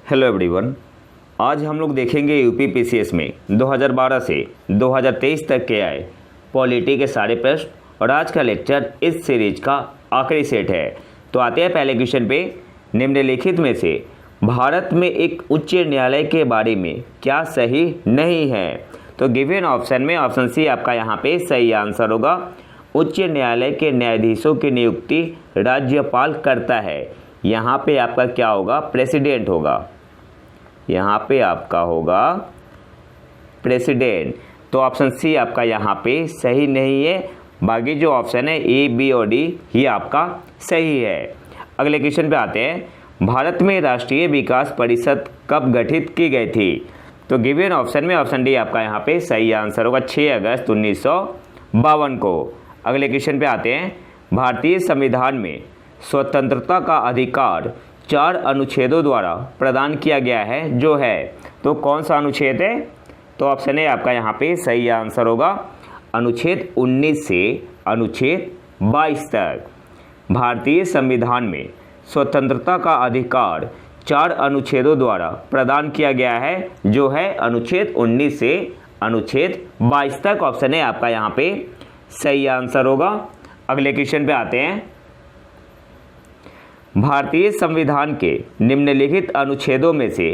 Hello everyone. आज हम लोग देखेंगे यूपी पीसीएस में 2012 से 2023 तक के आए पॉलिटी के सारे प्रश्न और आज का लेक्चर इस सीरीज का आखिरी सेट है। तो आते हैं पहले क्वेश्चन पे। निम्नलिखित में से भारत में एक उच्च न्यायालय के बारे में क्या सही नहीं है? तो गिवन ऑप्शन में ऑप्शन सी आपका यहाँ पे सही आंसर होगा। उच्च न्यायालय के न्यायाधीशों की नियुक्ति राज्यपाल करता है। यहाँ पे आपका क्या होगा? प्रेसिडेंट होगा। यहाँ पे आपका होगा प्रेसिडेंट। तो ऑप्शन सी आपका यहाँ पे सही नहीं है। बाकी जो ऑप्शन है ए, बी और डी ये आपका सही है। अगले क्वेश्चन पे आते हैं। भारत में राष्ट्रीय विकास परिषद कब गठित की गई थी? तो गिवन ऑप्शन में ऑप्शन डी आपका यहाँ पे सही आंसर होगा 6 अगस्त 1952 को। अगले क्वेश्चन पे आते हैं। भारतीय संविधान में स्वतंत्रता का अधिकार 4 अनुच्छेदों द्वारा प्रदान किया गया है जो है, तो कौन सा अनुच्छेद है? तो ऑप्शन ए आपका यहाँ पे सही आंसर होगा अनुच्छेद 19 से अनुच्छेद 22 तक। भारतीय संविधान में स्वतंत्रता का अधिकार 4 अनुच्छेदों द्वारा प्रदान किया गया है जो है अनुच्छेद 19 से अनुच्छेद 22 तक। ऑप्शन ए आपका यहाँ पे सही आंसर होगा। अगले क्वेश्चन पे आते हैं। भारतीय संविधान के निम्नलिखित अनुच्छेदों में से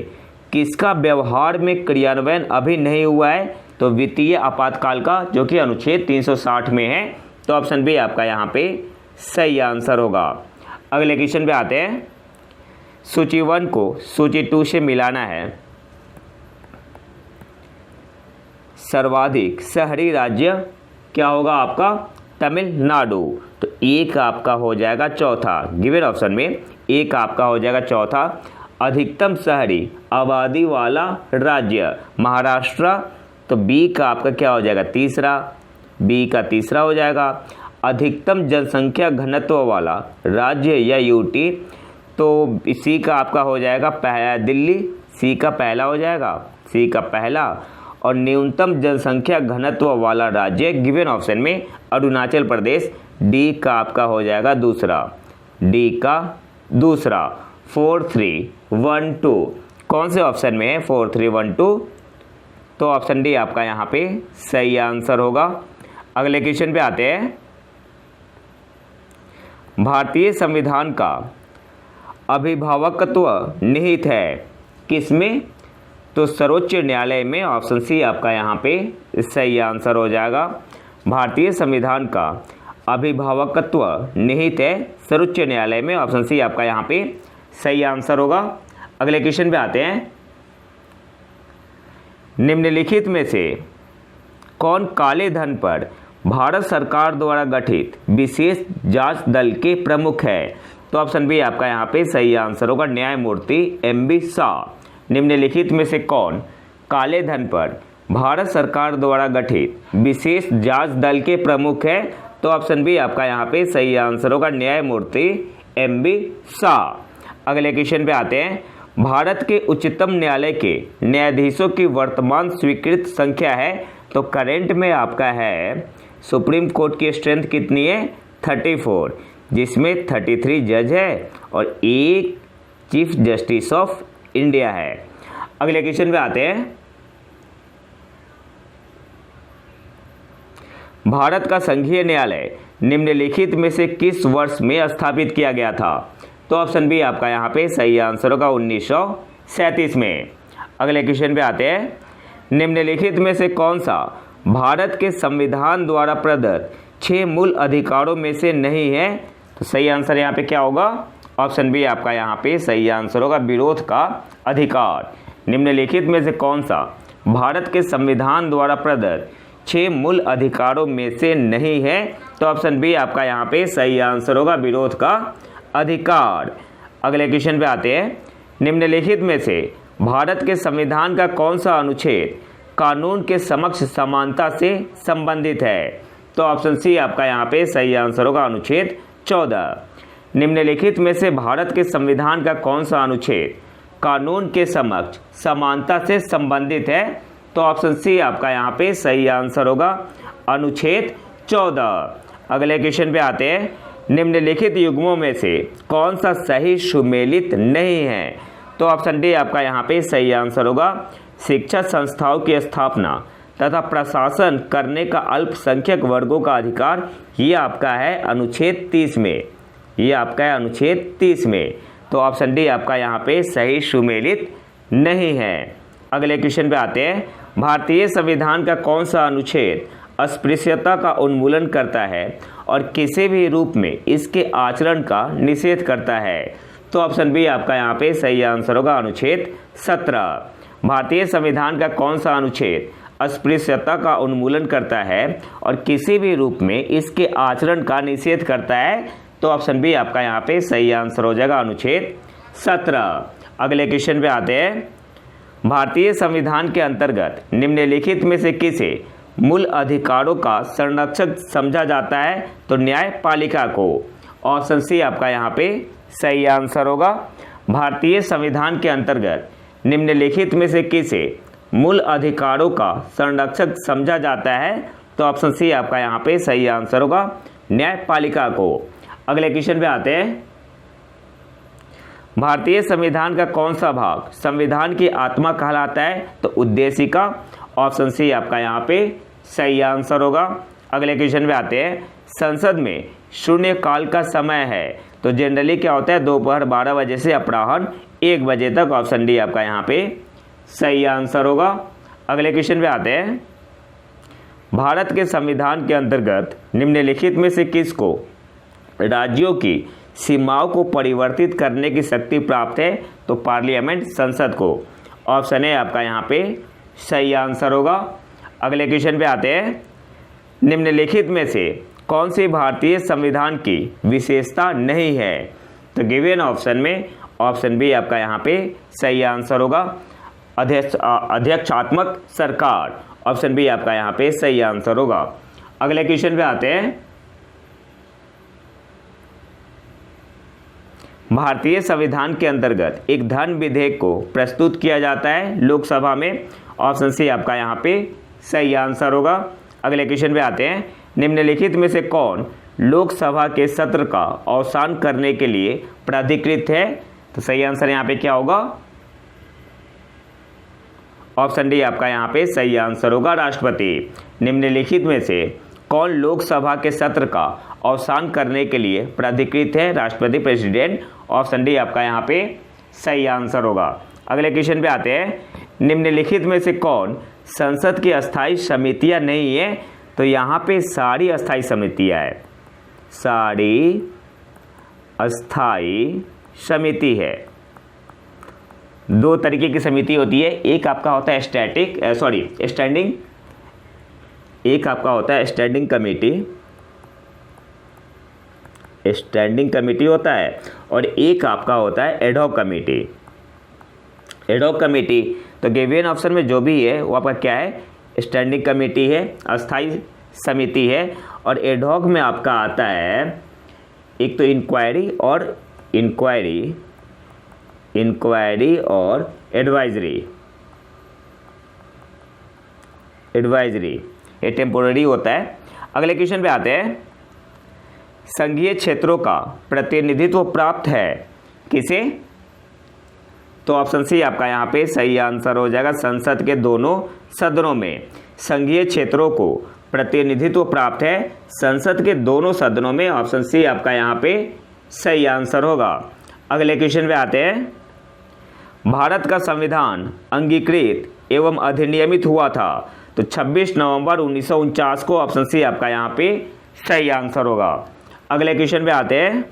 किसका व्यवहार में क्रियान्वयन अभी नहीं हुआ है? तो वित्तीय आपातकाल का, जो कि अनुच्छेद 360 में है। तो ऑप्शन बी आपका यहाँ पे सही आंसर होगा। अगले क्वेश्चन पे आते हैं। सूची 1 को सूची 2 से मिलाना है। सर्वाधिक शहरी राज्य क्या होगा आपका? तमिलनाडु। तो एक आपका हो जाएगा चौथा। गिवन ऑप्शन में एक आपका हो जाएगा चौथा। अधिकतम शहरी आबादी वाला राज्य महाराष्ट्र। तो बी का आपका क्या हो जाएगा? तीसरा। बी का तीसरा हो जाएगा। अधिकतम जनसंख्या घनत्व वाला राज्य या यूटी, तो सी का आपका हो जाएगा पहला दिल्ली। सी का पहला हो जाएगा, सी का पहला। और न्यूनतम जनसंख्या घनत्व वाला राज्य गिवन ऑप्शन में अरुणाचल प्रदेश। डी का आपका हो जाएगा दूसरा। डी का दूसरा। 4, 3, 1, 2 कौन से ऑप्शन में है? 4, 3, 1, 2। तो ऑप्शन डी आपका यहाँ पे सही आंसर होगा। अगले क्वेश्चन पे आते हैं। भारतीय संविधान का अभिभावकत्व निहित है किसमें? तो सर्वोच्च न्यायालय में। ऑप्शन सी आपका यहाँ पे सही आंसर हो जाएगा। भारतीय संविधान का अभिभावकत्व निहित है सर्वोच्च न्यायालय में। ऑप्शन सी आपका यहाँ पे सही आंसर होगा। अगले क्वेश्चन पे आते हैं। निम्नलिखित में से कौन काले धन पर भारत सरकार द्वारा गठित विशेष जांच दल के प्रमुख है? तो ऑप्शन बी आपका यहाँ पे सही आंसर होगा न्यायमूर्ति MB शाह। निम्नलिखित में से कौन काले धन पर भारत सरकार द्वारा गठित विशेष जांच दल के प्रमुख है? तो ऑप्शन बी आपका यहाँ पे सही आंसर होगा न्यायमूर्ति MB शाह। अगले क्वेश्चन पे आते हैं। भारत के उच्चतम न्यायालय के न्यायाधीशों की वर्तमान स्वीकृत संख्या है? तो करेंट में आपका है सुप्रीम कोर्ट की स्ट्रेंथ कितनी है? 34, जिसमें 33 जज है और 1 चीफ जस्टिस ऑफ इंडिया है। अगले क्वेश्चन पे आते हैं। भारत का संघीय न्यायालय निम्नलिखित में से किस वर्ष में स्थापित किया गया था? तो ऑप्शन बी आपका यहाँ पे सही आंसर होगा 1937 में। अगले क्वेश्चन पे आते हैं। निम्नलिखित में से कौन सा भारत के संविधान द्वारा प्रदत्त 6 मूल अधिकारों में से नहीं है? तो सही आंसर यहाँ पे क्या होगा? ऑप्शन बी आपका यहाँ पे सही आंसर होगा विरोध का अधिकार। निम्नलिखित में से कौन सा भारत के संविधान द्वारा प्रदत्त 6 मूल अधिकारों में से नहीं है? तो ऑप्शन बी आपका यहाँ पे सही आंसर होगा विरोध का अधिकार। अगले क्वेश्चन पे आते हैं। निम्नलिखित में से भारत के संविधान का कौन सा अनुच्छेद कानून के समक्ष समानता से संबंधित है? तो ऑप्शन सी आपका यहाँ पे सही आंसर होगा अनुच्छेद 14। निम्नलिखित में से भारत के संविधान का कौन सा अनुच्छेद कानून के समक्ष समानता से संबंधित है? तो ऑप्शन सी आपका यहाँ पे सही आंसर होगा अनुच्छेद 14। अगले क्वेश्चन पे आते हैं। निम्नलिखित युग्मों में से कौन सा सही सुमेलित नहीं है? तो ऑप्शन डी आपका यहाँ पे सही आंसर होगा। शिक्षा संस्थाओं की स्थापना तथा प्रशासन करने का अल्पसंख्यक वर्गों का अधिकार, ये आपका है अनुच्छेद 30 में, ये आपका है अनुच्छेद 30 में। तो ऑप्शन डी आपका यहाँ पे सही सुमेलित नहीं है। अगले क्वेश्चन पे आते हैं। भारतीय संविधान का कौन सा अनुच्छेद अस्पृश्यता का उन्मूलन करता है और किसी भी रूप में इसके आचरण का निषेध करता है? तो ऑप्शन बी आपका यहाँ पे सही आंसर होगा, अनुच्छेद 17। भारतीय संविधान का कौन सा अनुच्छेद अस्पृश्यता का उन्मूलन करता है और किसी भी रूप में इसके आचरण का निषेध करता है? तो ऑप्शन बी आपका यहाँ पे सही आंसर हो जाएगा, अनुच्छेद 17। अगले क्वेश्चन पे आते हैं। भारतीय संविधान के अंतर्गत निम्नलिखित में से किसे मूल अधिकारों का संरक्षक समझा जाता है? तो न्यायपालिका को। ऑप्शन सी आपका यहाँ पे सही आंसर होगा। भारतीय संविधान के अंतर्गत निम्नलिखित में से किसे मूल अधिकारों का संरक्षक समझा जाता है? तो ऑप्शन सी आपका यहाँ पे सही आंसर होगा, न्यायपालिका को। अगले क्वेश्चन पे आते हैं। भारतीय संविधान का कौन सा भाग संविधान की आत्मा कहलाता है? तो उद्देशिका। ऑप्शन सी आपका यहाँ पे सही आंसर होगा। अगले क्वेश्चन पे आते हैं। संसद में शून्यकाल का समय है तो जनरली क्या होता है? दोपहर 12 बजे से अपराह्न 1 बजे तक। ऑप्शन डी आपका यहाँ पे सही आंसर होगा। अगले क्वेश्चन पे आते हैं। भारत के संविधान के अंतर्गत निम्नलिखित में से किसको राज्यों की सीमाओं को परिवर्तित करने की शक्ति प्राप्त है? तो पार्लियामेंट, संसद को। ऑप्शन है आपका यहाँ पे सही आंसर होगा। अगले क्वेश्चन पे आते हैं। निम्नलिखित में से कौन सी भारतीय संविधान की विशेषता नहीं है? तो गिवन ऑप्शन में ऑप्शन बी आपका यहाँ पे सही आंसर होगा, अध्यक्षात्मक सरकार। ऑप्शन बी आपका यहाँ पे सही आंसर होगा। अगले क्वेश्चन पे आते हैं। भारतीय संविधान के अंतर्गत एक धन विधेयक को प्रस्तुत किया जाता है लोकसभा में। ऑप्शन सी आपका यहाँ पे सही आंसर होगा। अगले क्वेश्चन पे आते हैं। निम्नलिखित में से कौन लोकसभा के सत्र का अवसान करने के लिए प्राधिकृत है? तो सही आंसर यहाँ पे क्या होगा? ऑप्शन डी आपका यहाँ पे सही आंसर होगा, राष्ट्रपति। निम्नलिखित में से कौन लोकसभा के सत्र का अवसान करने के लिए प्राधिकृत है? राष्ट्रपति, प्रेसिडेंट। ऑप्शन डी आपका यहाँ पे सही आंसर होगा। अगले क्वेश्चन पे आते हैं। निम्नलिखित में से कौन संसद की अस्थायी समितियां नहीं है? तो यहाँ पे सारी अस्थायी समितियां है, सारी अस्थायी समिति है। 2 तरीके की समिति होती है। एक आपका होता है स्टैंडिंग, एक आपका होता है स्टैंडिंग कमेटी होता है, और एक आपका होता है एडहॉक कमेटी। तो गिवन ऑप्शन में जो भी है वो आपका क्या है? स्टैंडिंग कमेटी है, अस्थाई समिति है। और एडहॉक में आपका आता है एक तो इंक्वायरी और एडवाइजरी, ये टेम्पोररी होता है। अगले क्वेश्चन पे आते हैं। संघीय क्षेत्रों का प्रतिनिधित्व प्राप्त है किसे? तो ऑप्शन सी आपका यहाँ पे सही आंसर हो जाएगा। संसद के दोनों सदनों में संघीय क्षेत्रों को प्रतिनिधित्व प्राप्त है, संसद के दोनों सदनों में। ऑप्शन सी आपका यहाँ पे सही आंसर होगा। अगले क्वेश्चन पे आते हैं। भारत का संविधान अंगीकृत एवं अधिनियमित हुआ था तो 26 नवंबर 1949 को। ऑप्शन सी आपका यहाँ पे सही आंसर होगा। अगले क्वेश्चन पे आते हैं।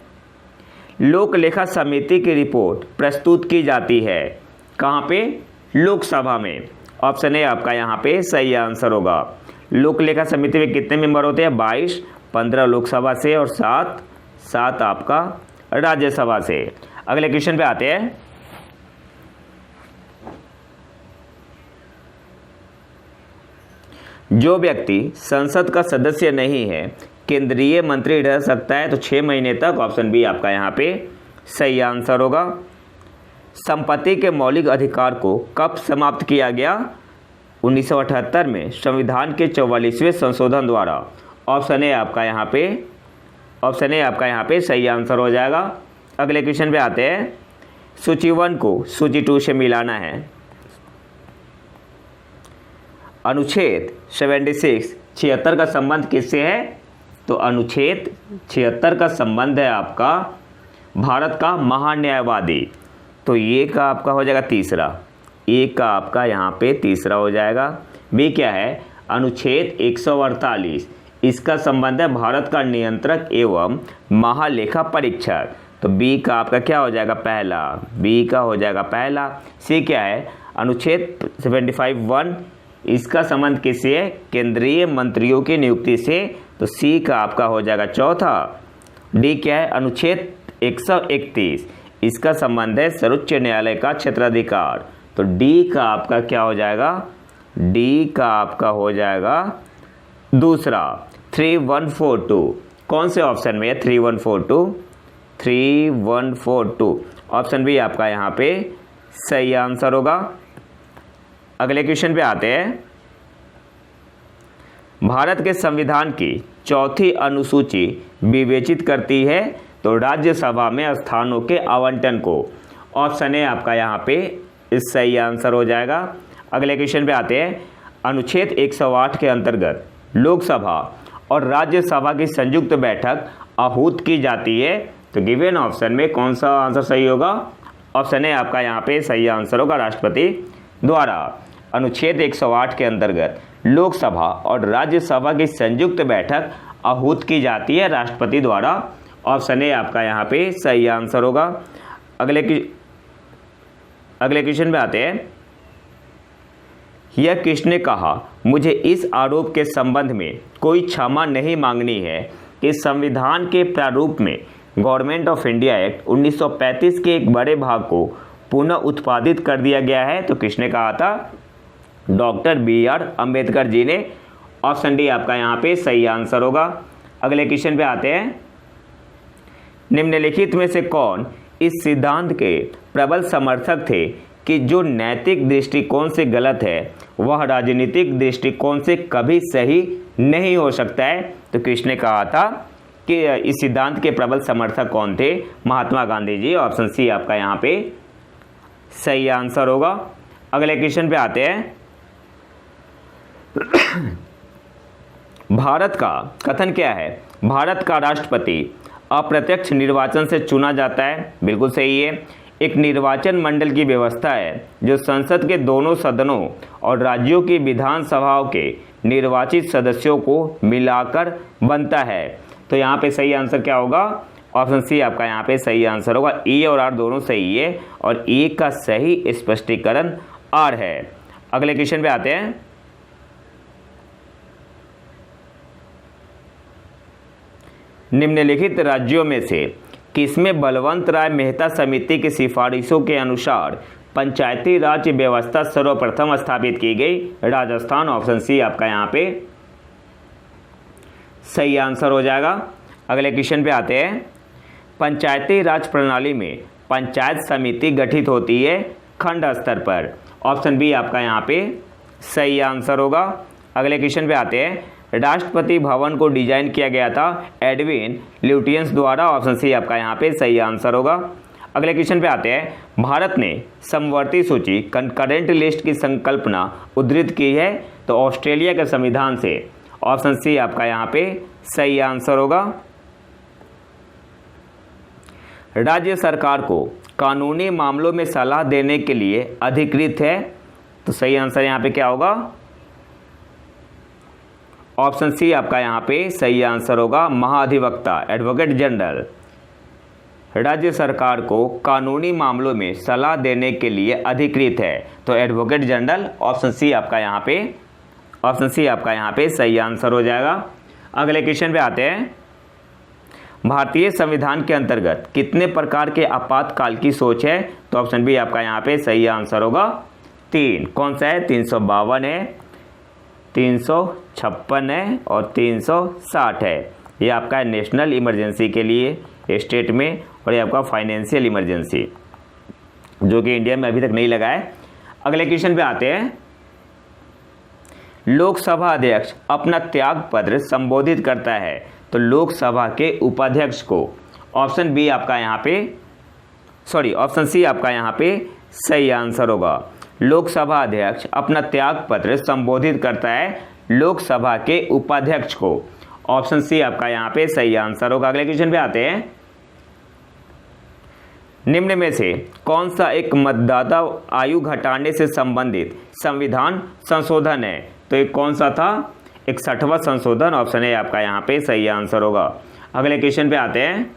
लोक लेखा समिति की रिपोर्ट प्रस्तुत की जाती है कहाँ पे? लोकसभा में। ऑप्शन ए आपका यहाँ पे सही आंसर होगा। लोक लेखा समिति में कितने मेंबर होते हैं? 22, 15 लोकसभा से और 7 आपका राज्यसभा से। अगले क्वेश्चन पे आते हैं। जो व्यक्ति संसद का सदस्य नहीं है केंद्रीय मंत्री रह सकता है तो 6 महीने तक। ऑप्शन बी आपका यहाँ पे सही आंसर होगा। संपत्ति के मौलिक अधिकार को कब समाप्त किया गया? 1978 में संविधान के 44वें संशोधन द्वारा। ऑप्शन ए आपका यहाँ पे सही आंसर हो जाएगा। अगले क्वेश्चन पे आते हैं। सूची 1 को सूची 2 से मिलाना है। अनुच्छेद 76 का संबंध किससे है? तो अनुच्छेद 76 का संबंध है आपका भारत का महान्यायवादी। तो ये का आपका हो जाएगा तीसरा, ए का आपका यहाँ पे तीसरा हो जाएगा। बी क्या है? अनुच्छेद 148, इसका संबंध है भारत का नियंत्रक एवं महालेखा परीक्षक। तो बी का आपका क्या हो जाएगा? पहला, बी का हो जाएगा पहला। सी क्या है? अनुच्छेद 75(1), इसका संबंध किससे है? केंद्रीय मंत्रियों की नियुक्ति से। तो सी का आपका हो जाएगा चौथा। डी क्या है? अनुच्छेद 131, इसका संबंध है सर्वोच्च न्यायालय का क्षेत्राधिकार। तो डी का आपका क्या हो जाएगा? डी का आपका हो जाएगा दूसरा 3142। कौन से ऑप्शन में है 3142? 3142 ऑप्शन बी आपका यहाँ पे सही आंसर होगा। अगले क्वेश्चन पे आते हैं। भारत के संविधान की चौथी अनुसूची विवेचित करती है तो राज्यसभा में स्थानों के आवंटन को। ऑप्शन ए आपका यहाँ पे इस सही आंसर हो जाएगा। अगले क्वेश्चन पे आते हैं। अनुच्छेद 108 के अंतर्गत लोकसभा और राज्यसभा की संयुक्त बैठक आहूत की जाती है। तो गिवन ऑप्शन में कौन सा आंसर सही होगा? ऑप्शन ए आपका यहाँ पे सही आंसर होगा, राष्ट्रपति द्वारा। अनुच्छेद 108 के अंतर्गत लोकसभा और राज्यसभा की संयुक्त बैठक आहूत की जाती है राष्ट्रपति द्वारा। ऑप्शन ए आपका यहाँ पे सही आंसर होगा। अगले क्वेश्चन पे आते हैं। यह किसने कहा? मुझे इस आरोप के संबंध में कोई क्षमा नहीं मांगनी है कि संविधान के प्रारूप में गवर्नमेंट ऑफ इंडिया एक्ट 1935 के एक बड़े भाग को पुनः उत्पादित कर दिया गया है। तो किसने कहा था? डॉक्टर BR अम्बेडकर जी ने। ऑप्शन डी आपका यहाँ पे सही आंसर होगा। अगले क्वेश्चन पे आते हैं। निम्नलिखित में से कौन इस सिद्धांत के प्रबल समर्थक थे कि जो नैतिक दृष्टिकोण से गलत है वह राजनीतिक दृष्टिकोण से कभी सही नहीं हो सकता है? तो किसने कहा था कि इस सिद्धांत के प्रबल समर्थक कौन थे? महात्मा गांधी जी। ऑप्शन सी आपका यहाँ पे सही आंसर होगा। अगले क्वेश्चन पे आते हैं। भारत का कथन क्या है? भारत का राष्ट्रपति अप्रत्यक्ष निर्वाचन से चुना जाता है। बिल्कुल सही है। एक निर्वाचन मंडल की व्यवस्था है जो संसद के दोनों सदनों और राज्यों की विधानसभाओं के निर्वाचित सदस्यों को मिलाकर बनता है। तो यहाँ पे सही आंसर क्या होगा? ऑप्शन सी आपका यहाँ पे सही आंसर होगा। ई और आर दोनों सही है और ए का सही स्पष्टीकरण आर है। अगले क्वेश्चन पे आते हैं। निम्नलिखित राज्यों में से किसमें बलवंत राय मेहता समिति की सिफारिशों के अनुसार पंचायती राज व्यवस्था सर्वप्रथम स्थापित की गई? राजस्थान। ऑप्शन सी आपका यहाँ पे सही आंसर हो जाएगा। अगले क्वेश्चन पे आते हैं। पंचायती राज प्रणाली में पंचायत समिति गठित होती है खंड स्तर पर। ऑप्शन बी आपका यहाँ पे सही आंसर होगा। अगले क्वेश्चन पे आते हैं। राष्ट्रपति भवन को डिजाइन किया गया था एडविन ल्यूटियंस द्वारा। ऑप्शन सी आपका यहाँ पे सही आंसर होगा। अगले क्वेश्चन पे आते हैं। भारत ने समवर्ती सूची कंकरेंट लिस्ट की संकल्पना उद्धृत की है तो ऑस्ट्रेलिया के संविधान से। ऑप्शन सी आपका यहाँ पे सही आंसर होगा। राज्य सरकार को कानूनी मामलों में सलाह देने के लिए अधिकृत है। तो सही आंसर यहाँ पे क्या होगा? ऑप्शन सी आपका यहाँ पे सही आंसर होगा। महाधिवक्ता, एडवोकेट जनरल राज्य सरकार को कानूनी मामलों में सलाह देने के लिए अधिकृत है। तो एडवोकेट जनरल। ऑप्शन सी आपका यहाँ पे सही आंसर हो जाएगा। अगले क्वेश्चन पे आते हैं। भारतीय संविधान के अंतर्गत कितने प्रकार के आपातकाल की सोच है? तो ऑप्शन बी आपका यहाँ पे सही आंसर होगा 3। कौन सा है? 352 है, 356 है और 360 है। ये आपका है नेशनल इमरजेंसी के लिए स्टेट में, और ये आपका फाइनेंशियल इमरजेंसी जो कि इंडिया में अभी तक नहीं लगा है। अगले क्वेश्चन पे आते हैं। लोकसभा अध्यक्ष अपना त्याग पत्र संबोधित करता है तो लोकसभा के उपाध्यक्ष को। ऑप्शन बी आपका यहाँ पे सॉरी ऑप्शन सी आपका यहाँ पे सही आंसर होगा। लोकसभा अध्यक्ष अपना त्याग पत्र संबोधित करता है लोकसभा के उपाध्यक्ष को। ऑप्शन सी आपका यहाँ पे सही आंसर होगा। अगले क्वेश्चन पे आते हैं। निम्न में से कौन सा एक मतदाता आयु घटाने से संबंधित संविधान संशोधन है? तो ये कौन सा था? 61वां संशोधन। ऑप्शन ए आपका यहाँ पे सही आंसर होगा। अगले क्वेश्चन पे आते हैं।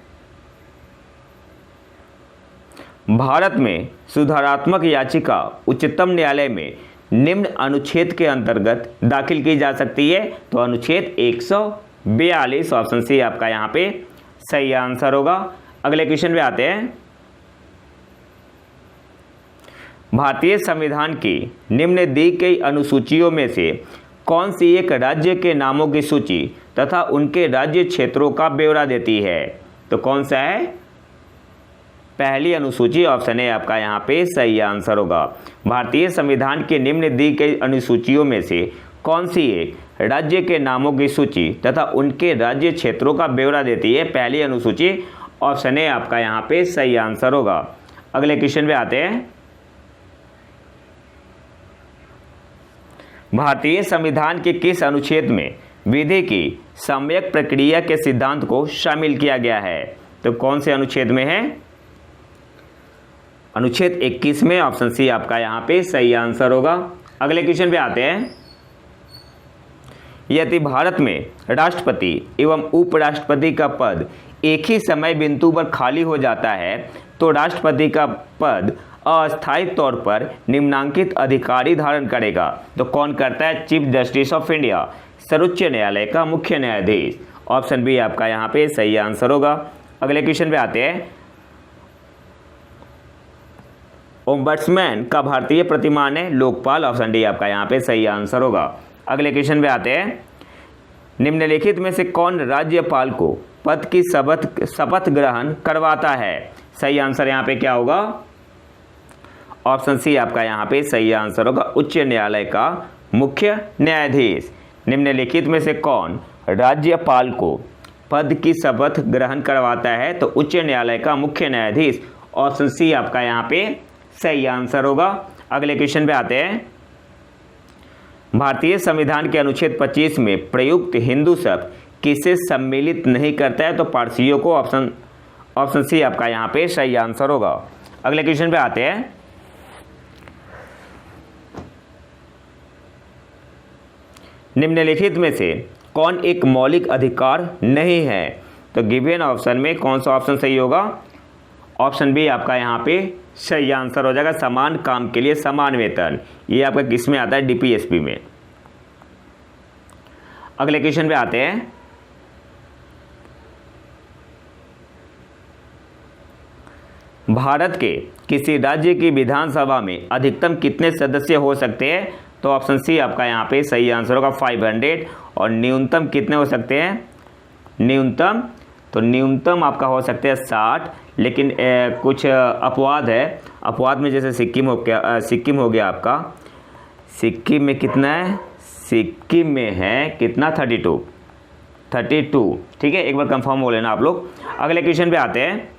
भारत में सुधारात्मक याचिका उच्चतम न्यायालय में निम्न अनुच्छेद के अंतर्गत दाखिल की जा सकती है? तो अनुच्छेद 142। ऑप्शन सी आपका यहाँ पे सही आंसर होगा। अगले क्वेश्चन पे आते हैं। भारतीय संविधान की निम्न दी गई अनुसूचियों में से कौन सी एक राज्य के नामों की सूची तथा उनके राज्य क्षेत्रों का ब्यौरा देती है? तो कौन सा है? पहली अनुसूची। ऑप्शन ए आपका यहाँ पे सही आंसर होगा। भारतीय संविधान के निम्न दी गई अनुसूचियों में से कौन सी एक राज्य के नामों की सूची तथा उनके राज्य क्षेत्रों का ब्यौरा देती है? पहली अनुसूची। ऑप्शन ए आपका यहाँ पे सही आंसर होगा। अगले क्वेश्चन पे आते हैं। भारतीय संविधान के किस अनुच्छेद में विधि की सम्यक प्रक्रिया के सिद्धांत को शामिल किया गया है? तो कौन से अनुच्छेद में है? अनुच्छेद 21 में। ऑप्शन सी आपका यहाँ पे सही आंसर होगा। अगले क्वेश्चन पे आते हैं। यदि भारत में राष्ट्रपति एवं उपराष्ट्रपति का पद एक ही समय बिंदु पर खाली हो जाता है तो राष्ट्रपति का पद अस्थायी तौर पर निम्नांकित अधिकारी धारण करेगा। तो कौन करता है? चीफ जस्टिस ऑफ इंडिया, सर्वोच्च न्यायालय का मुख्य न्यायाधीश। ऑप्शन बी आपका यहाँ पे सही आंसर होगा। अगले क्वेश्चन पे आते हैं। ओम्बड्समैन का भारतीय प्रतिमान है लोकपाल। ऑप्शन डी आपका यहाँ पे सही आंसर होगा। अगले क्वेश्चन पे आते हैं। निम्नलिखित में से कौन राज्यपाल को पद की शपथ ग्रहण करवाता है? सही आंसर यहाँ पे क्या होगा? ऑप्शन सी आपका यहाँ पे सही आंसर होगा। उच्च न्यायालय का मुख्य न्यायाधीश। निम्नलिखित में से कौन राज्यपाल को पद की शपथ ग्रहण करवाता है? तो उच्च न्यायालय का मुख्य न्यायाधीश। ऑप्शन सी आपका यहाँ पे सही आंसर होगा। अगले क्वेश्चन पे आते हैं। भारतीय संविधान के अनुच्छेद 25 में प्रयुक्त हिंदू शब्द किसे सम्मिलित नहीं करता है? तो पारसियों को। ऑप्शन सी आपका यहाँ पे सही आंसर होगा। अगले क्वेश्चन पे आते हैं। निम्नलिखित में से कौन एक मौलिक अधिकार नहीं है? तो गिवन ऑप्शन में कौन सा ऑप्शन सही होगा? ऑप्शन बी आपका यहाँ पे सही आंसर हो जाएगा। समान काम के लिए समान वेतन। ये आपका किस में आता है? डीपीएसपी में। अगले क्वेश्चन पे आते हैं। भारत के किसी राज्य की विधानसभा में अधिकतम कितने सदस्य हो सकते हैं? तो ऑप्शन सी आपका यहाँ पे सही आंसर होगा 500। और न्यूनतम कितने हो सकते हैं? न्यूनतम आपका हो सकते हैं 60। लेकिन कुछ अपवाद है। अपवाद में जैसे सिक्किम हो गया आपका। सिक्किम में कितना है? सिक्किम में है कितना? 32। ठीक है, एक बार कंफर्म हो लेना आप लोग। अगले क्वेश्चन पे आते हैं।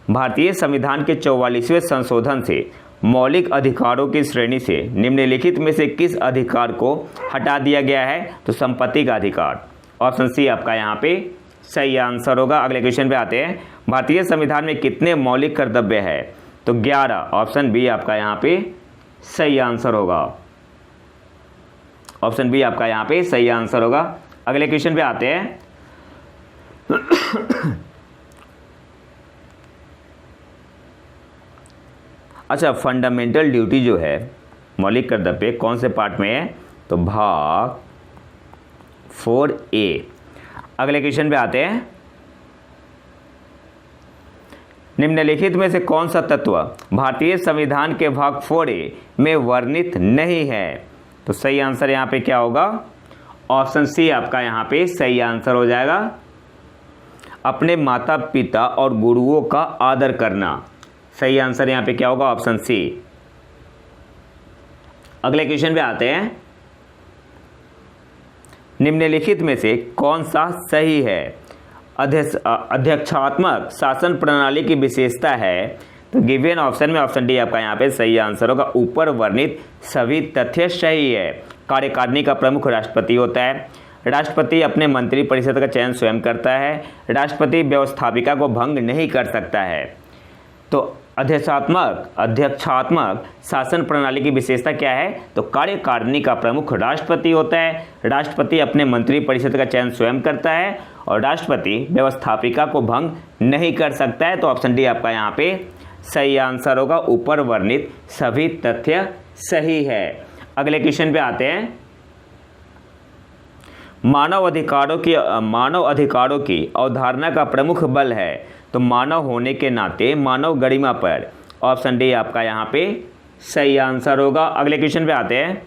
भारतीय संविधान के 44वें संशोधन से मौलिक अधिकारों की श्रेणी से निम्नलिखित में से किस अधिकार को हटा दिया गया है? तो संपत्ति का अधिकार। ऑप्शन सी आपका यहाँ पे सही आंसर होगा। अगले क्वेश्चन पे आते हैं। भारतीय संविधान में कितने मौलिक कर्तव्य है? तो 11। ऑप्शन बी आपका यहाँ पे सही आंसर होगा। ऑप्शन बी आपका यहाँ पे सही आंसर होगा। अगले क्वेश्चन पे आते हैं। अच्छा, फंडामेंटल ड्यूटी जो है, मौलिक कर्तव्य कौन से पार्ट में है? तो भाग 4A। अगले क्वेश्चन पे आते हैं। निम्नलिखित में से कौन सा तत्व भारतीय संविधान के भाग 4A में वर्णित नहीं है? तो सही आंसर यहाँ पे क्या होगा? ऑप्शन सी आपका यहाँ पे सही आंसर हो जाएगा। अपने माता पिता और गुरुओं का आदर करना। सही आंसर यहाँ पे क्या होगा? Option C. अगले क्वेश्चन पे आते हैं। निम्नलिखित में से कौन सा सही है? अध्यक्षात्मक शासन प्रणाली की विशेषता है? तो गिवन ऑप्शन में ऑप्शन डी आपका यहाँ पे सही आंसर होगा। ऊपर वर्णित सभी तथ्य सही है। कार्यकारिणी का प्रमुख राष्ट्रपति होता है। राष्ट्रपति अपने मंत्रिपरिषद का चयन स्वयं करता है। राष्ट्रपति व्यवस्थापिका को भंग नहीं कर सकता है। तो अध्यक्षात्मक शासन प्रणाली की विशेषता क्या है? तो कार्यकारिणी का प्रमुख राष्ट्रपति होता है। राष्ट्रपति अपने मंत्रिपरिषद का चयन स्वयं करता है और राष्ट्रपति व्यवस्थापिका को भंग नहीं कर सकता है। तो ऑप्शन डी आपका यहाँ पे सही आंसर होगा। ऊपर वर्णित सभी तथ्य सही है। अगले क्वेश्चन पे आते हैं। मानव अधिकारों की अवधारणा का प्रमुख बल है। तो मानव होने के नाते मानव गरिमा पर ऑप्शन डी आपका यहाँ पे सही आंसर होगा। अगले क्वेश्चन पे आते हैं।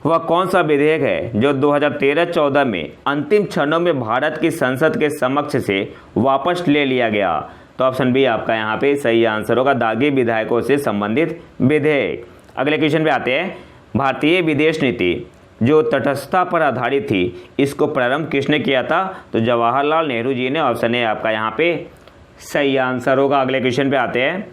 वह कौन सा विधेयक है जो 2013-14 में अंतिम क्षणों में भारत की संसद के समक्ष से वापस ले लिया गया? तो ऑप्शन बी आपका यहाँ पे सही आंसर होगा। दागी विधायकों से संबंधित विधेयक। अगले क्वेश्चन पे आते हैं। भारतीय विदेश नीति जो तटस्थता पर आधारित थी, इसको प्रारंभ किसने किया था? तो जवाहरलाल नेहरू जी ने। ऑप्शन ए आपका यहाँ पे सही आंसर होगा। अगले क्वेश्चन पे आते हैं।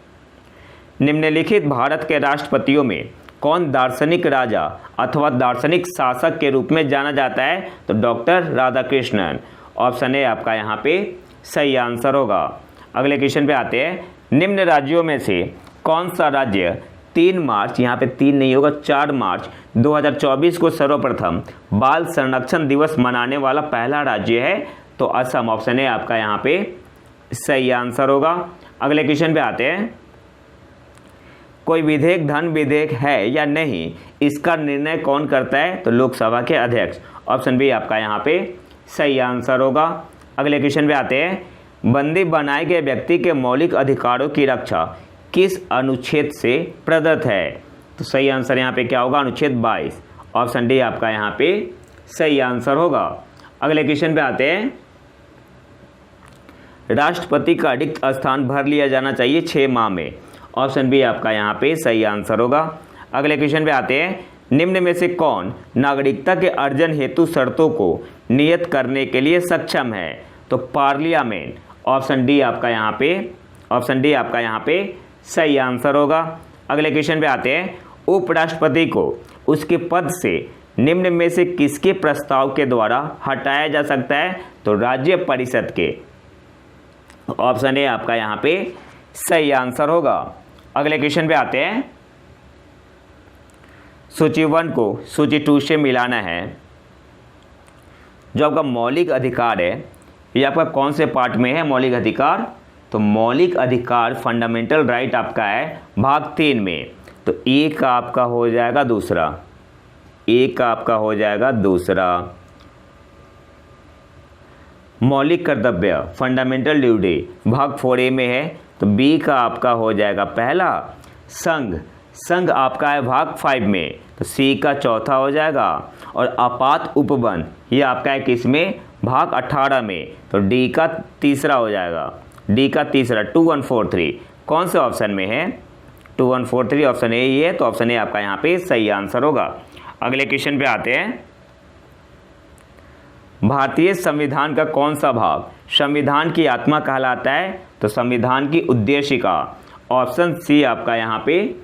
निम्नलिखित भारत के राष्ट्रपतियों में कौन दार्शनिक राजा अथवा दार्शनिक शासक के रूप में जाना जाता है? तो डॉक्टर राधाकृष्णन। ऑप्शन ए आपका यहाँ पे सही आंसर होगा। अगले क्वेश्चन पे आते हैं। निम्न राज्यों में से कौन सा राज्य 3 मार्च, यहाँ पे 3 नहीं होगा 4 मार्च 2024 को सर्वप्रथम बाल संरक्षण दिवस मनाने वाला पहला राज्य है? तो असम। ऑप्शन है आपका यहाँ पे सही आंसर होगा। अगले क्वेश्चन पे आते हैं। कोई विधेयक धन विधेयक है या नहीं, इसका निर्णय कौन करता है? तो लोकसभा के अध्यक्ष। ऑप्शन बी आपका यहाँ पे सही आंसर होगा। अगले क्वेश्चन पे आते हैं। बंदी बनाए गए व्यक्ति के मौलिक अधिकारों की रक्षा किस अनुच्छेद से प्रदत्त है? तो सही आंसर यहाँ पे क्या होगा? अनुच्छेद 22। ऑप्शन डी आपका यहाँ पे सही आंसर होगा। अगले क्वेश्चन पे आते हैं। राष्ट्रपति का रिक्त स्थान भर लिया जाना चाहिए 6 माह में। ऑप्शन बी आपका यहाँ पे सही आंसर होगा। अगले क्वेश्चन पे आते हैं। निम्न में से कौन नागरिकता के अर्जन हेतु शर्तों को नियत करने के लिए सक्षम है? तो पार्लियामेंट। ऑप्शन डी आपका यहाँ पे सही आंसर होगा। अगले क्वेश्चन पे आते हैं। उपराष्ट्रपति को उसके पद से निम्न में से किसके प्रस्ताव के द्वारा हटाया जा सकता है? तो राज्य परिषद के। ऑप्शन ए आपका यहाँ पे सही आंसर होगा। अगले क्वेश्चन पे आते हैं। सूची 1 को सूची 2 से मिलाना है। जो आपका मौलिक अधिकार है, ये आपका कौन से पार्ट में है मौलिक अधिकार? तो मौलिक अधिकार फंडामेंटल राइट आपका है भाग 3 में। तो ए का आपका हो जाएगा दूसरा। मौलिक कर्तव्य फंडामेंटल ड्यूटी भाग 4A में है। तो बी का आपका हो जाएगा पहला। संघ आपका है भाग 5 में। तो सी का चौथा हो जाएगा। और आपात उपबंध ये आपका है किस में? भाग 18 में। तो डी का तीसरा हो जाएगा। 2143 कौन से ऑप्शन में है? 2143 ऑप्शन ए ही है। तो ऑप्शन ए आपका यहाँ पे सही आंसर होगा। अगले क्वेश्चन पे आते हैं। भारतीय संविधान का कौन सा भाग संविधान की आत्मा कहलाता है? तो संविधान की उद्देशिका। ऑप्शन सी आपका यहाँ पे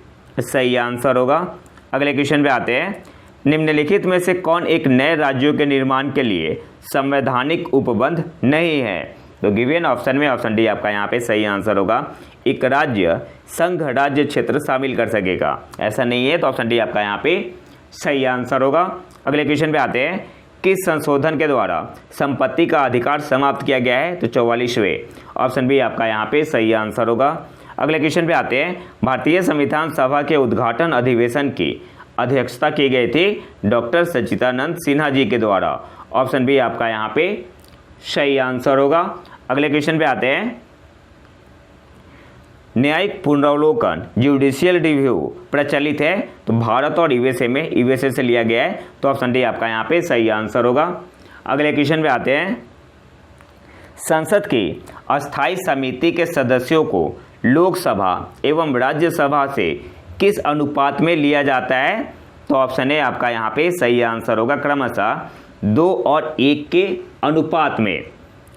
सही आंसर होगा। अगले क्वेश्चन पे आते हैं। निम्नलिखित में से कौन एक नए राज्यों के निर्माण के लिए संवैधानिक उपबंध नहीं है? तो गिवन ऑप्शन में ऑप्शन डी आपका यहाँ पे सही आंसर होगा। एक राज्य संघ राज्य क्षेत्र शामिल कर सकेगा, ऐसा नहीं है। तो ऑप्शन डी आपका यहाँ पे सही आंसर होगा। अगले क्वेश्चन पे आते हैं। किस संशोधन के द्वारा संपत्ति का अधिकार समाप्त किया गया है? तो 44वें। ऑप्शन बी आपका यहाँ पे सही आंसर होगा। अगले क्वेश्चन पे आते हैं। भारतीय संविधान सभा के उद्घाटन अधिवेशन की अध्यक्षता की गई थी डॉक्टर सच्चिदानंद सिन्हा जी के द्वारा। ऑप्शन बी आपका यहाँ पे सही आंसर होगा। अगले क्वेश्चन पे आते हैं। न्यायिक पुनरावलोकन जुडिशियल रिव्यू प्रचलित है तो भारत और यूएसए से लिया गया है। तो ऑप्शन डी आपका यहाँ पे सही आंसर होगा। अगले क्वेश्चन पे आते हैं। संसद की अस्थायी समिति के सदस्यों को लोकसभा एवं राज्यसभा से किस अनुपात में लिया जाता है? तो ऑप्शन ए आपका यहाँ पे सही आंसर होगा। क्रमशः 2 और 1 के अनुपात में।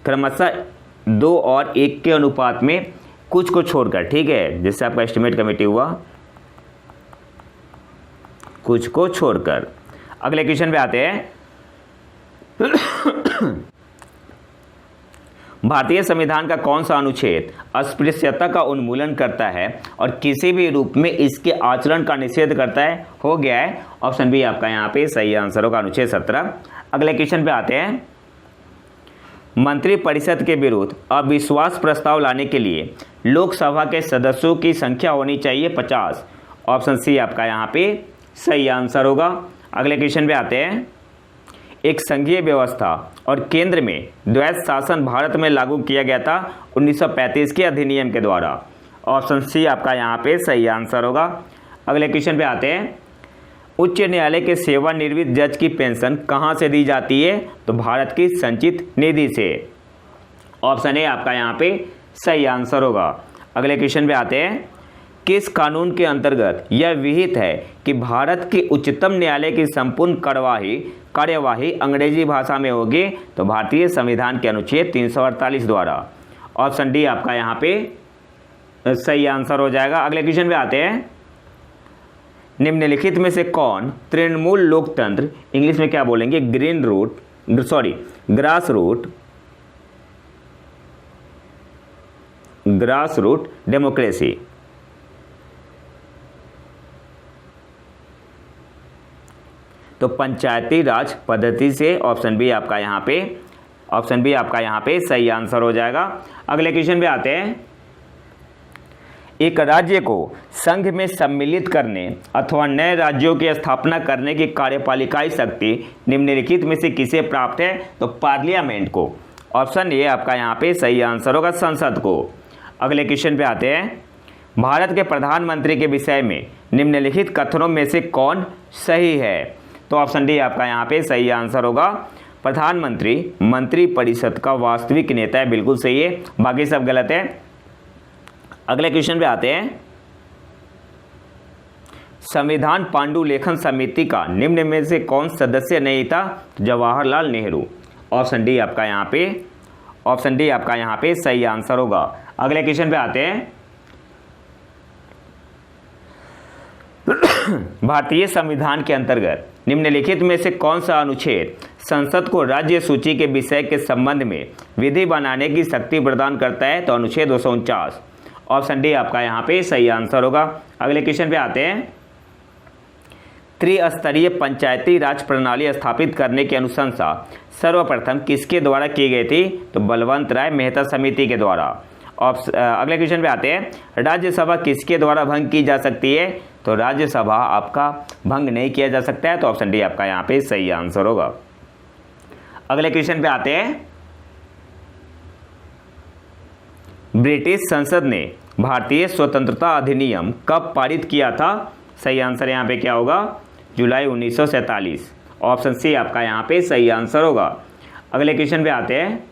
क्रमशः 2 और 1 के अनुपात में, कुछ को छोड़कर, ठीक है, जिससे आपका एस्टिमेट कमेटी हुआ, कुछ को छोड़कर। अगले क्वेश्चन पे आते हैं। भारतीय संविधान का कौन सा अनुच्छेद अस्पृश्यता का उन्मूलन करता है और किसी भी रूप में इसके आचरण का निषेध करता है? हो गया है ऑप्शन बी आपका यहाँ पे सही आंसर होगा, अनुच्छेद 17। अगले क्वेश्चन पे आते हैं। मंत्रिपरिषद के विरुद्ध अविश्वास प्रस्ताव लाने के लिए लोकसभा के सदस्यों की संख्या होनी चाहिए 50। ऑप्शन सी आपका यहाँ पे सही आंसर होगा। अगले क्वेश्चन पे आते हैं। एक संघीय व्यवस्था और केंद्र में द्वैध शासन भारत में लागू किया गया था 1935 के अधिनियम के द्वारा। ऑप्शन सी आपका यहाँ पे सही आंसर होगा। अगले क्वेश्चन पे आते हैं। उच्च न्यायालय के सेवानिवृत्त जज की पेंशन कहाँ से दी जाती है? तो भारत की संचित निधि से। ऑप्शन ए आपका यहाँ पे सही आंसर होगा। अगले क्वेश्चन पे आते हैं। किस कानून के अंतर्गत यह विहित है कि भारत के उच्चतम न्यायालय की संपूर्ण कार्यवाही अंग्रेजी भाषा में होगी? तो भारतीय संविधान के अनुच्छेद 348 द्वारा। ऑप्शन डी आपका यहाँ पे सही आंसर हो जाएगा। अगले क्वेश्चन पे आते हैं। निम्नलिखित में से कौन तृणमूल लोकतंत्र, इंग्लिश में क्या बोलेंगे, ग्रास रूट डेमोक्रेसी, तो पंचायती राज पद्धति से ऑप्शन बी आपका यहाँ पे सही आंसर हो जाएगा। अगले क्वेश्चन पे आते हैं। एक राज्य को संघ में सम्मिलित करने अथवा नए राज्यों की स्थापना करने की कार्यपालिकाई शक्ति निम्नलिखित में से किसे प्राप्त है? तो पार्लियामेंट को। ऑप्शन ए आपका यहाँ पे सही आंसर होगा, संसद को। अगले क्वेश्चन पे आते हैं। भारत के प्रधानमंत्री के विषय में निम्नलिखित कथनों में से कौन सही है? तो ऑप्शन डी आपका यहाँ पे सही आंसर होगा। प्रधानमंत्री मंत्रिपरिषद का वास्तविक नेता है, बिल्कुल सही है, बाकी सब गलत है। अगले क्वेश्चन पे आते हैं। संविधान पांडुलेखन समिति का निम्न में से कौन सदस्य नहीं था? जवाहरलाल नेहरू। ऑप्शन डी आपका यहाँ पे सही आंसर होगा। अगले क्वेश्चन पे आते हैं। भारतीय संविधान के अंतर्गत निम्नलिखित में से कौन सा अनुच्छेद संसद को राज्य सूची के विषय के संबंध में विधि बनाने की शक्ति प्रदान करता है? तो अनुच्छेद 249। ऑप्शन डी आपका यहाँ पे सही आंसर होगा। अगले क्वेश्चन पे आते हैं। त्रिस्तरीय पंचायती राज प्रणाली स्थापित करने की अनुशंसा सर्वप्रथम किसके द्वारा की गई थी? तो बलवंत राय मेहता समिति के द्वारा। अगले क्वेश्चन पे आते हैं। राज्यसभा किसके द्वारा भंग की जा सकती है? तो राज्यसभा आपका भंग नहीं किया जा सकता है, तो ऑप्शन डी आपका यहाँ पे सही आंसर होगा। अगले क्वेश्चन पे आते हैं। ब्रिटिश संसद ने भारतीय स्वतंत्रता अधिनियम कब पारित किया था? सही आंसर यहाँ पे क्या होगा? जुलाई 1947। ऑप्शन सी आपका यहाँ पे सही आंसर होगा। अगले क्वेश्चन पे आते हैं।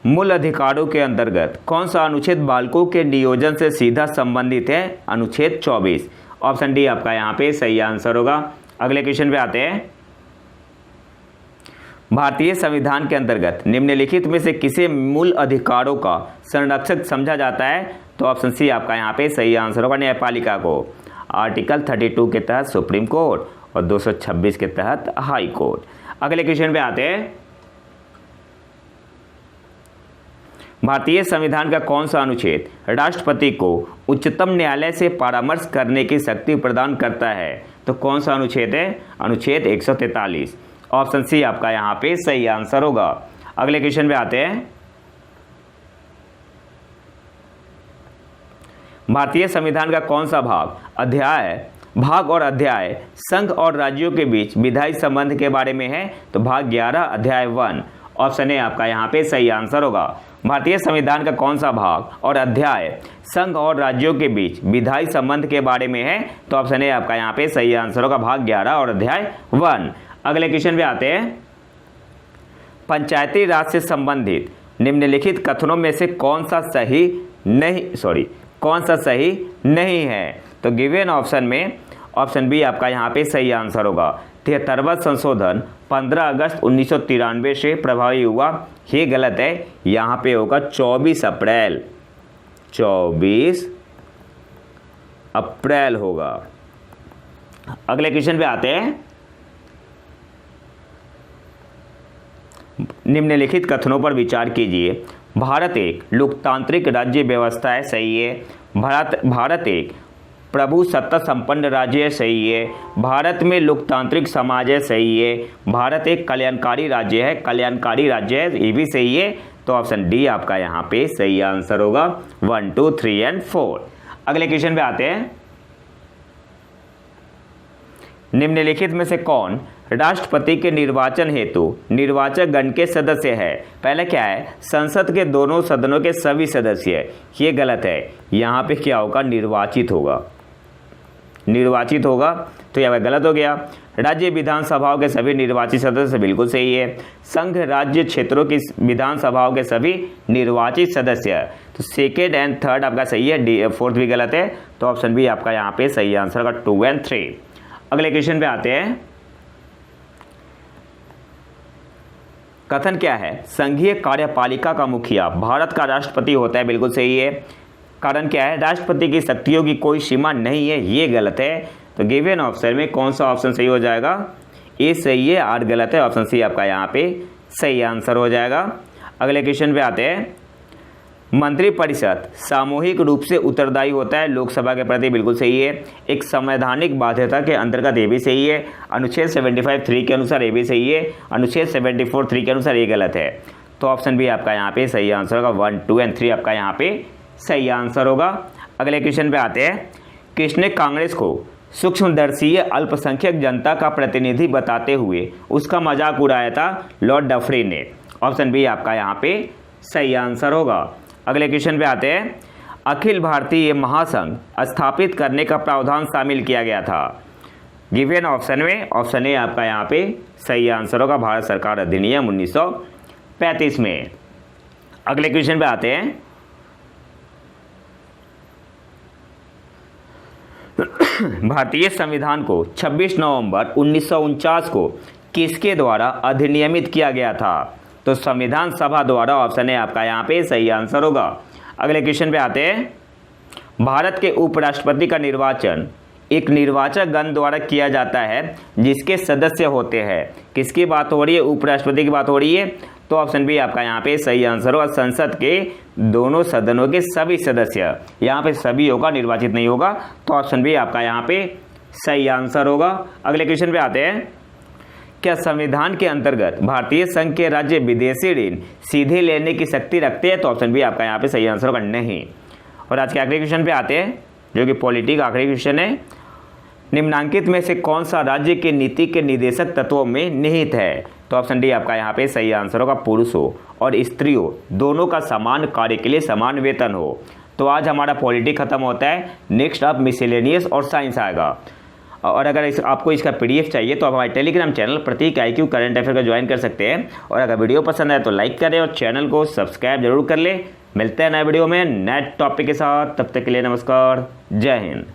मूल अधिकारों के अंतर्गत कौन सा अनुच्छेद बालकों के नियोजन से सीधा संबंधित है? अनुच्छेद 24। ऑप्शन डी आपका यहाँ पे सही आंसर होगा। अगले क्वेश्चन पे आते हैं। भारतीय संविधान के अंतर्गत निम्नलिखित में से किसे मूल अधिकारों का संरक्षक समझा जाता है? तो ऑप्शन सी आपका यहाँ पे सही आंसर होगा, न्यायपालिका को। आर्टिकल 32 के तहत सुप्रीम कोर्ट और 226 के तहत हाई कोर्ट। अगले क्वेश्चन पे आते हैं। भारतीय संविधान का कौन सा अनुच्छेद राष्ट्रपति को उच्चतम न्यायालय से परामर्श करने की शक्ति प्रदान करता है? तो कौन सा अनुच्छेद है? अनुच्छेद 143। ऑप्शन सी आपका यहाँ पे सही आंसर होगा। अगले क्वेश्चन पे आते हैं। भारतीय संविधान का कौन सा भाग और अध्याय संघ और राज्यों के बीच विधायी संबंध के बारे में है? तो भाग 11 अध्याय 1। ऑप्शन ए आपका यहाँ पे सही आंसर होगा। भारतीय संविधान का कौन सा भाग और अध्याय संघ और राज्यों के बीच विधायी संबंध के बारे में है? तो ऑप्शन ए आपका यहाँ पे सही आंसर होगा, भाग 11 और अध्याय 1। अगले क्वेश्चन पे आते हैं। पंचायती राज से संबंधित निम्नलिखित कथनों में से कौन सा सही नहीं है? तो गिवन ऑप्शन में ऑप्शन बी आपका यहाँ पे सही आंसर होगा। 73वां संशोधन 15 अगस्त 1993 से प्रभावी हुआ, ये गलत है, यहाँ पे होगा 24 अप्रैल, 24 अप्रैल होगा। अगले क्वेश्चन पे आते हैं। निम्नलिखित कथनों पर विचार कीजिए। भारत एक लोकतांत्रिक राज्य व्यवस्था है, सही है। भारत एक प्रभु सत्ता संपन्न राज्य है, सही है। भारत में लोकतांत्रिक समाज है, सही है। भारत एक कल्याणकारी राज्य है, कल्याणकारी राज्य है, ये भी सही है। तो ऑप्शन डी आपका यहाँ पे सही आंसर होगा। 1, 2, 3 एंड 4। अगले क्वेश्चन पे आते हैं। निम्नलिखित में से कौन राष्ट्रपति के निर्वाचन हेतु निर्वाचक गण के सदस्य है? पहले क्या है, संसद के दोनों सदनों के सभी सदस्य, ये गलत है। यहाँ पे क्या होगा, निर्वाचित होगा, निर्वाचित होगा, तो यह गलत हो गया। राज्य विधानसभाओं के सभी निर्वाचित सदस्य, बिल्कुल सही है। संघ राज्य क्षेत्रों की विधानसभाओं के सभी निर्वाचित सदस्य, तो सेकेंड एंड थर्ड आपका सही है, डी फोर्थ भी गलत है। तो ऑप्शन बी आपका यहाँ पे सही आंसर होगा, 2 एंड 3। अगले क्वेश्चन पे आते हैं। कथन क्या है, संघीय कार्यपालिका का मुखिया भारत का राष्ट्रपति होता है, बिल्कुल सही है। कारण क्या है, राष्ट्रपति की शक्तियों की कोई सीमा नहीं है, ये गलत है। तो गिवन ऑप्शन में कौन सा ऑप्शन सही हो जाएगा, ए सही है, आर गलत है, ऑप्शन सी आपका यहाँ पे सही आंसर हो जाएगा। अगले क्वेश्चन पे आते हैं। मंत्रिपरिषद सामूहिक रूप से उत्तरदायी होता है लोकसभा के प्रति, बिल्कुल सही है। एक संवैधानिक बाध्यता के अंतर्गत ये भी सही है। अनुच्छेद 75(3) के अनुसार ये भी सही है। अनुच्छेद 74(3) के अनुसार ये गलत है। तो ऑप्शन बी आपका यहाँ पे सही आंसर होगा। 1, 2 एंड 3 आपका यहाँ पे सही आंसर होगा। अगले क्वेश्चन पे आते हैं। किसने कांग्रेस को सूक्ष्मदर्शीय अल्पसंख्यक जनता का प्रतिनिधि बताते हुए उसका मजाक उड़ाया था? लॉर्ड डफरिन ने। ऑप्शन बी आपका यहाँ पे सही आंसर होगा। अगले क्वेश्चन पे आते हैं। अखिल भारतीय महासंघ स्थापित करने का प्रावधान शामिल किया गया था। गिवन ऑप्शन में ऑप्शन ए आपका यहाँ पे सही आंसर होगा, भारत सरकार अधिनियम 1935 में। अगले क्वेश्चन पे आते हैं। भारतीय संविधान को 26 नवंबर 1949 को किसके द्वारा अधिनियमित किया गया था? तो संविधान सभा द्वारा, ऑप्शन है आपका यहाँ पे सही आंसर होगा। अगले क्वेश्चन पे आते हैं। भारत के उपराष्ट्रपति का निर्वाचन एक निर्वाचक गण द्वारा किया जाता है जिसके सदस्य होते हैं। किसकी बात हो रही है? उपराष्ट्रपति की बात हो रही है। तो ऑप्शन बी आपका यहाँ पे सही आंसर होगा, संसद के दोनों सदनों के सभी सदस्य। यहाँ पे सभी होगा, निर्वाचित नहीं होगा। तो ऑप्शन बी आपका यहाँ पे सही आंसर होगा। अगले क्वेश्चन पे आते हैं। क्या संविधान के अंतर्गत भारतीय संघ के राज्य विदेशी ऋण सीधे लेने की शक्ति रखते हैं? तो ऑप्शन बी आपका यहाँ पे सही आंसर होगा, नहीं। और आज के आखिरी क्वेश्चन पे आते हैं, जो कि पॉलिटी का आखिरी क्वेश्चन है। निम्नांकित में से कौन सा राज्य के नीति के निर्देशक तत्वों में निहित है? तो ऑप्शन डी आपका यहाँ पे सही आंसर होगा, पुरुषों और स्त्रियों दोनों का समान कार्य के लिए समान वेतन हो। तो आज हमारा पॉलिटी खत्म होता है। नेक्स्ट आप मिसलेनियस और साइंस आएगा। और अगर आपको इसका पीडीएफ चाहिए तो आप हमारे टेलीग्राम चैनल प्रतीक IQ करंट अफेयर का ज्वाइन कर सकते हैं। और अगर वीडियो पसंद आए तो लाइक करें और चैनल को सब्सक्राइब जरूर कर लें। मिलते हैं नए वीडियो में नए टॉपिक के साथ, तब तक के लिए नमस्कार, जय हिंद।